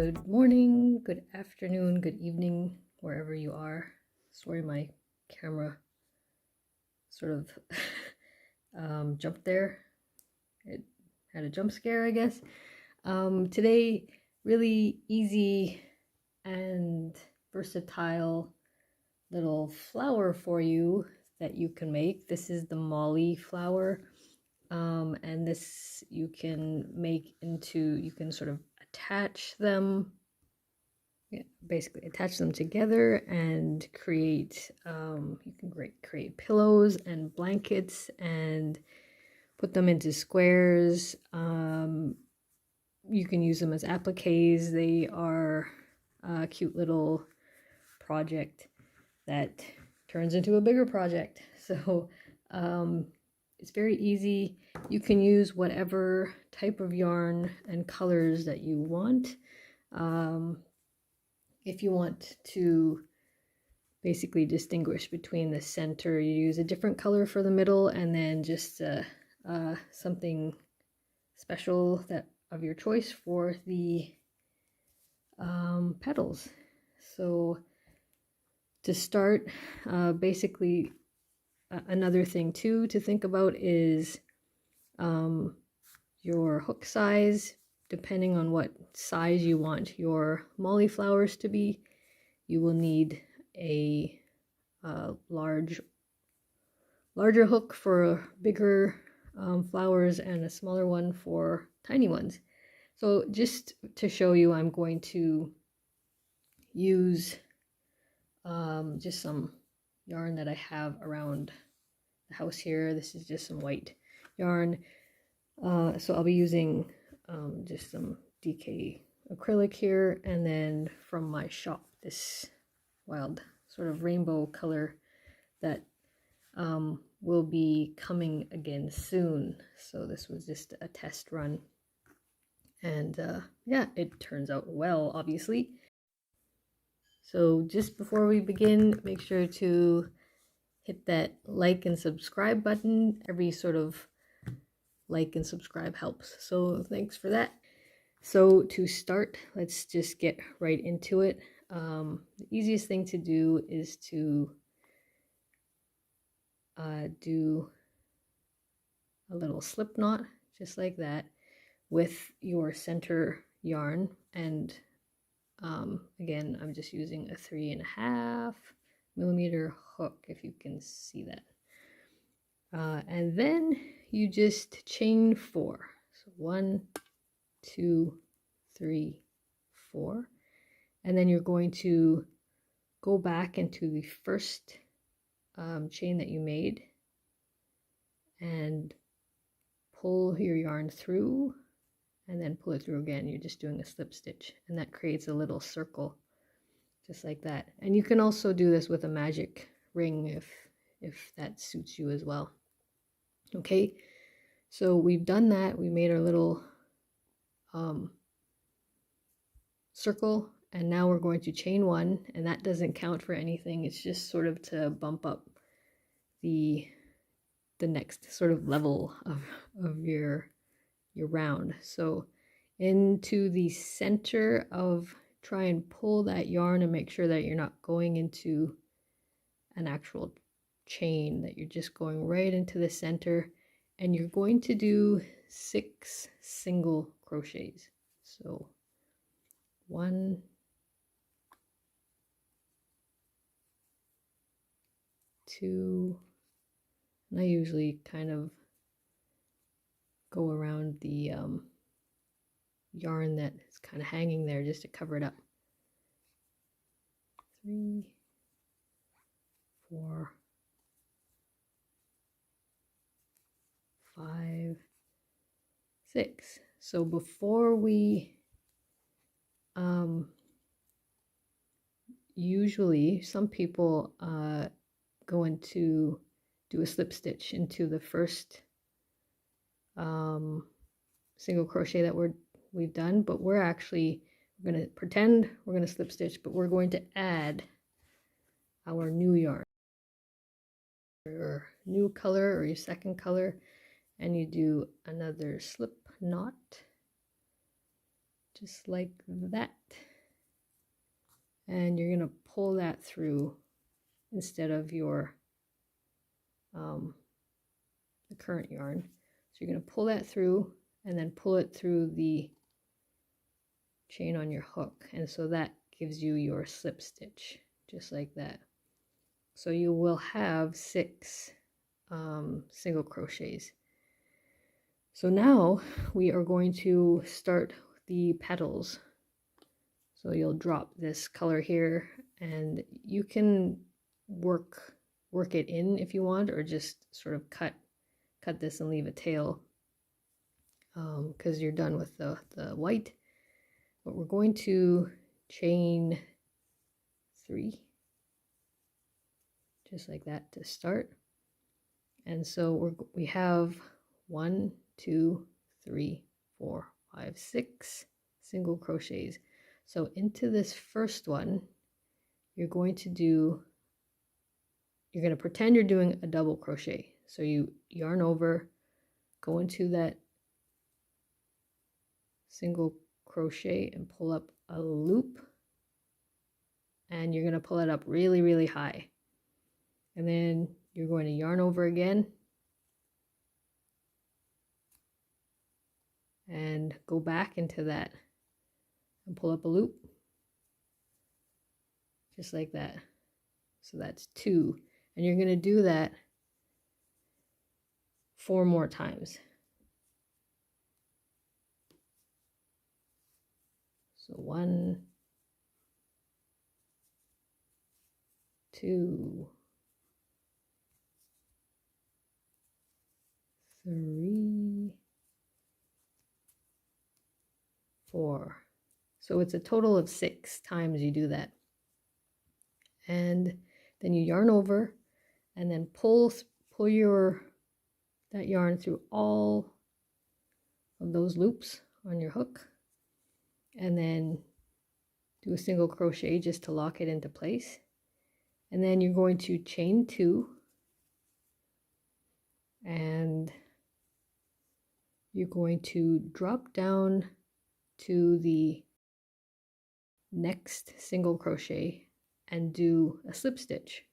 Good morning, good afternoon, good evening, wherever you are. Sorry, my camera sort of jumped there. It had a jump scare, I guess. Today, really easy and versatile little flower for you that you can make. This is the Mollie flower, and this you can make into, you can sort of attach them. Basically attach them together and create, you can create pillows and blankets and put them into squares. You can use them as appliques. They are a cute little project that turns into a bigger project. So it's very easy. You can use whatever type of yarn and colors that you want. If you want to basically distinguish between the center, you use a different color for the middle, and then just something special that of your choice for the petals. So to start, basically another thing too to think about is your hook size. Depending on what size you want your Mollie flowers to be, you will need a larger hook for bigger flowers and a smaller one for tiny ones. So just to show you, I'm going to use just some yarn that I have around the house here. This is just some white yarn. So I'll be using just some DK acrylic here, and then from my shop this wild sort of rainbow color that will be coming again soon. So this was just a test run, and yeah, it turns out well, obviously. So just before we begin, make sure to hit that like and subscribe button. Every sort of like and subscribe helps, so thanks for that. So to start, let's just get right into it. The easiest thing to do is to do a little slip knot, just like that, with your center yarn. And again, I'm just using a 3.5 millimeter hook, if you can see that. And then you just chain 4. So 1, 2, 3, 4. And then you're going to go back into the first chain that you made and pull your yarn through, and then pull it through again. You're just doing a slip stitch, and that creates a little circle just like that. And you can also do this with a magic ring if that suits you as well. Okay, so we've done that. We made our little circle, and now we're going to chain 1, and that doesn't count for anything. It's just sort of to bump up the next sort of level of your round. So into the center of, try and pull that yarn and make sure that you're not going into an actual chain, that you're just going right into the center, and you're going to do 6 single crochets. So 1, 2, and I usually kind of go around the yarn that is kind of hanging there just to cover it up. 3, 4, 5, 6. So before we usually some people go into do a slip stitch into the first single crochet that we've done, but we're going to pretend we're going to slip stitch, but we're going to add our new yarn, your new color or your second color, and you do another slip knot just like that. And you're going to pull that through instead of your the current yarn. So you're going to pull that through and then pull it through the chain on your hook, and so that gives you your slip stitch, just like that. So you will have 6 single crochets. So now we are going to start the petals. So you'll drop this color here, and you can work it in if you want, or just sort of cut this and leave a tail because you're done with the white. But we're going to chain 3, just like that to start. And so we have 1, 2, 3, 4, 5, 6 single crochets. So into this first one, you're going to pretend you're doing a double crochet. So you yarn over, go into that single crochet and pull up a loop, and you're going to pull it up really, really high. And then you're going to yarn over again and go back into that and pull up a loop, just like that. So that's 2, and you're going to do that 4 more times. So 1, 2, 3, 4. So it's a total of 6 times you do that. And then you yarn over and then pull that yarn through all of those loops on your hook, and then do a single crochet just to lock it into place. And then you're going to chain 2, and you're going to drop down to the next single crochet and do a slip stitch,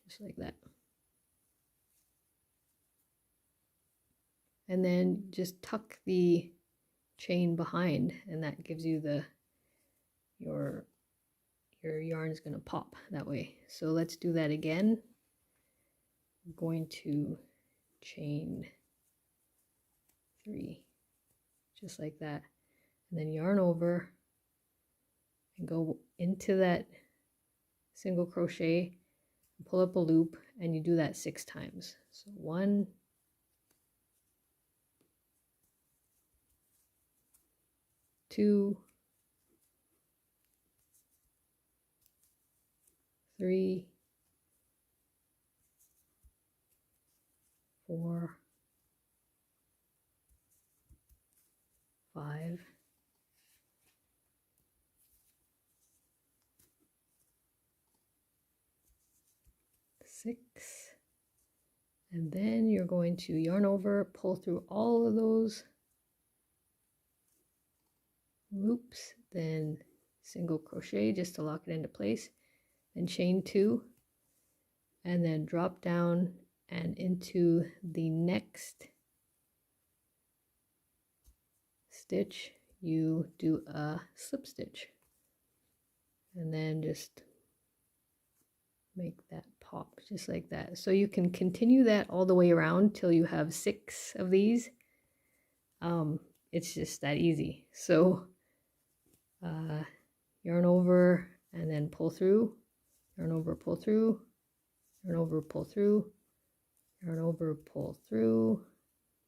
just like that. And then just tuck the chain behind, and that gives you your yarn is going to pop that way. So let's do that again. I'm going to chain 3, just like that, and then yarn over and go into that single crochet and pull up a loop, and you do that 6 times. So 1, 2, 3, 4, 5, 6, and then you're going to yarn over, pull through all of those loops, then single crochet just to lock it into place, then chain 2, and then drop down and into the next stitch you do a slip stitch, and then just make that pop just like that. So you can continue that all the way around till you have 6 of these. It's just that easy. So yarn over and then pull through, yarn over, pull through, yarn over, pull through, yarn over, pull through,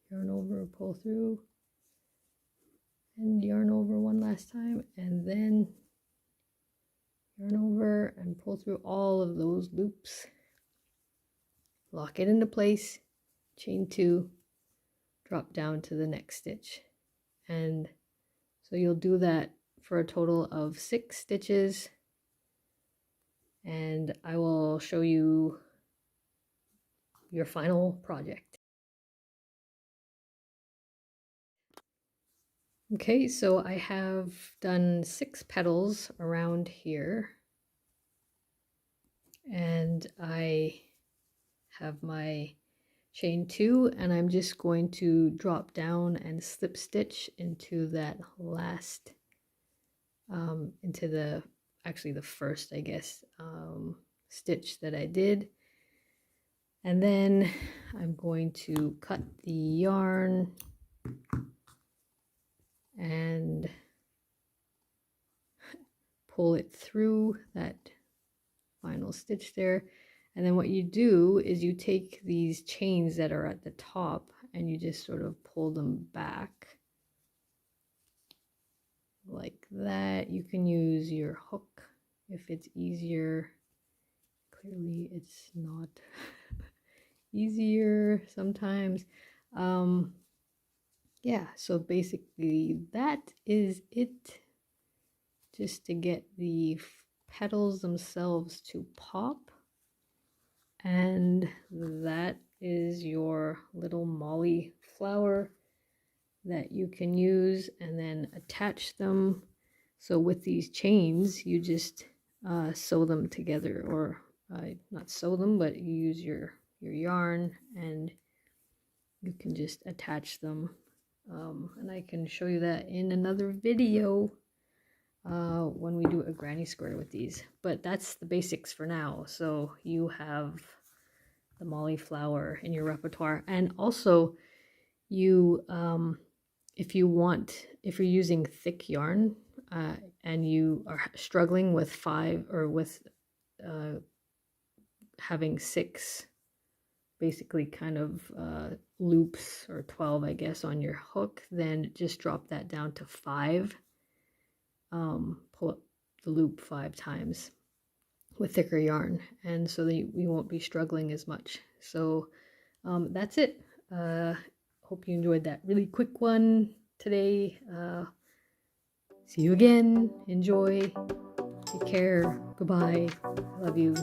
yarn over, pull through, and yarn over one last time, and then yarn over and pull through all of those loops, lock it into place, chain 2, drop down to the next stitch. And so you'll do that for a total of 6 stitches, and I will show you your final project. Okay, so I have done 6 petals around here, and I have my chain 2, and I'm just going to drop down and slip stitch into that last into the actually the first, I guess, stitch that I did. And then I'm going to cut the yarn and pull it through that final stitch there. And then what you do is you take these chains that are at the top and you just sort of pull them back like that. You can use your hook if it's easier. Clearly it's not easier sometimes. Yeah, so basically that is it, just to get the petals themselves to pop. And that is your little Mollie flower that you can use and then attach them. So with these chains, you just sew them together, or not sew them, but you use your yarn and you can just attach them. And I can show you that in another video when we do a granny square with these. But that's the basics for now. So you have the Mollie flower in your repertoire. And also you, if you're using thick yarn and you are struggling with 5 or with having 6 basically kind of loops, or 12 I guess, on your hook, then just drop that down to 5. Pull up the loop 5 times with thicker yarn, and so that we won't be struggling as much. So that's it. Hope you enjoyed that really quick one today. See you again. Enjoy. Take care. Goodbye. I love you.